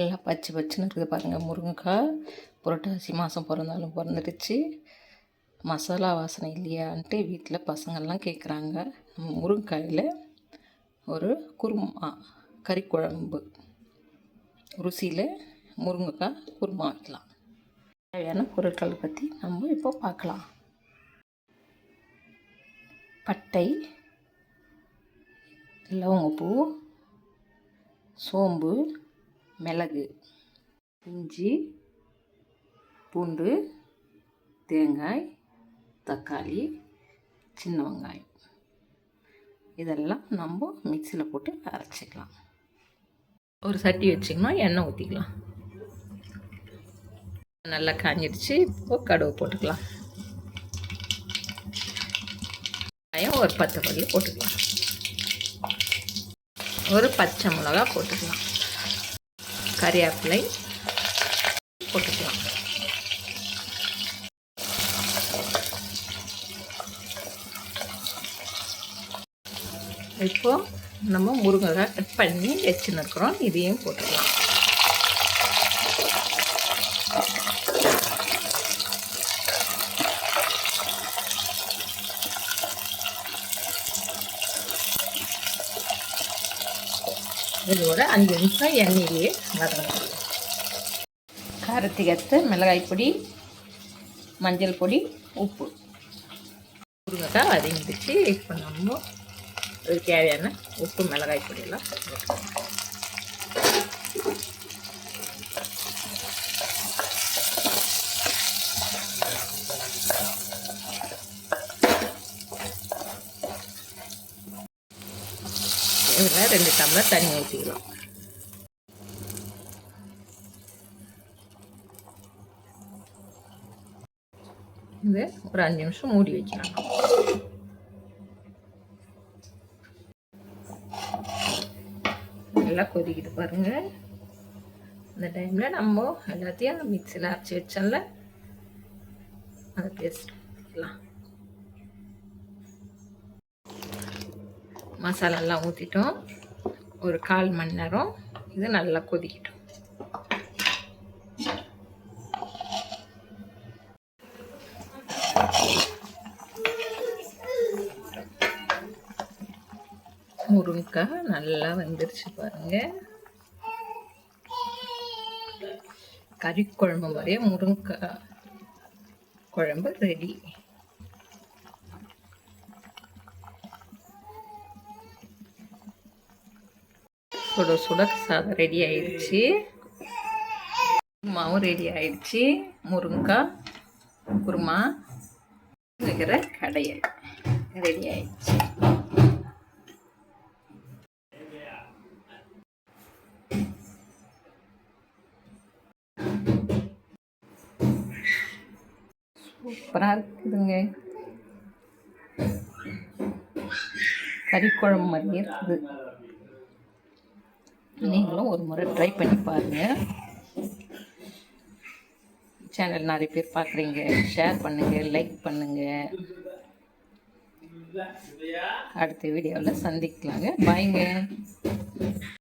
எல்லாம் பச்சை பச்சைன்னு இருக்குது பாருங்கள். முருங்கைக்காய் புரட்டாசி மாதம் பிறந்தாலும் பிறந்துடுச்சு. மசாலா வாசனை இல்லையான்ட்டு வீட்டில் பசங்கள்லாம் கேட்குறாங்க. முருங்கைக்காயில் ஒரு குருமா கறி குழம்பு ருசியில் முருங்கைக்காய் குருமா வைக்கலாம். தேவையான பொருட்களை பற்றி நம்ம இப்போ பார்க்கலாம். பட்டை, லவங்கப்பூ, சோம்பு, மிளகு, இஞ்சி, பூண்டு, தேங்காய், தக்காளி, சின்ன வெங்காயம் இதெல்லாம் நம்ம மிக்சியில் போட்டு அரைச்சிக்கலாம். ஒரு சட்டி வச்சுக்கணும், எண்ணெய் ஊற்றிக்கலாம். நல்லா காஞ்சிடுச்சு. இப்போ கடுகு போட்டுக்கலாம். ஒரு 10 பல்லு போட்டுக்கலாம். ஒரு பச்சை மிளகா போட்டுக்கலாம். கறிவேப்பிலை போட்டுக்கலாம். இப்போ நம்ம முருங்கைக்காய் கட் பண்ணி வச்சுன்னு இருக்கிறோம், இதையும் போட்டுக்கலாம். இதோட 5 நிமிஷம் எண்ணெயிலேயே வதங்கணும். காரத்துக்கு ஏற்ற மிளகாய் பொடி, மஞ்சள் பொடி, உப்பு. முருங்கைக்காய் வதங்கிடுச்சு. இப்போ நம்ம அதுக்கு தேவையான உப்பு மிளகாய் பொடியெல்லாம் இதில் 2 டம்ளர் தண்ணி ஊற்றிக்கலாம். இது ஒரு 5 நிமிஷம் மூடி வைக்கலாம். நல்லா கொதிக்கிட்டு பாருங்கள். இந்த டைமில் நம்ம எல்லாத்தையும் மிக்சியில் அரைச்சி வச்சோம்ல, அதை பேஸ்ட் பண்ணிக்கலாம். மசாலாலாம் ஊற்றிட்டோம். ஒரு 1/4 மணி நேரம் இது நல்லா கொதிக்கிட்டோம். முருங்கைக்காய் நல்லா வந்துருச்சு பாருங்கள். கறி குழம்பு மாதிரியே முருங்கைக்காய் குழம்பு ரெடி. சுட சுட சாதம் ரெடி ஆயிடுச்சு. குருமாவும் ரெடி ஆயிடுச்சு. முருங்கைக்காய் குருமா வைக்கிற கடையல் ரெடி ஆயிடுச்சு. சூப்பராக இருக்குதுங்க. கறி குழம்பு மாதிரியே இருக்குது. நீங்களும் ஒரு முறை ட்ரை பண்ணி பாருங்கள். சேனல் நிறைய பேர் பார்க்குறீங்க, ஷேர் பண்ணுங்கள், லைக் பண்ணுங்கள். அடுத்த வீடியோவில் சந்திக்கலாங்க. பாய்ங்க.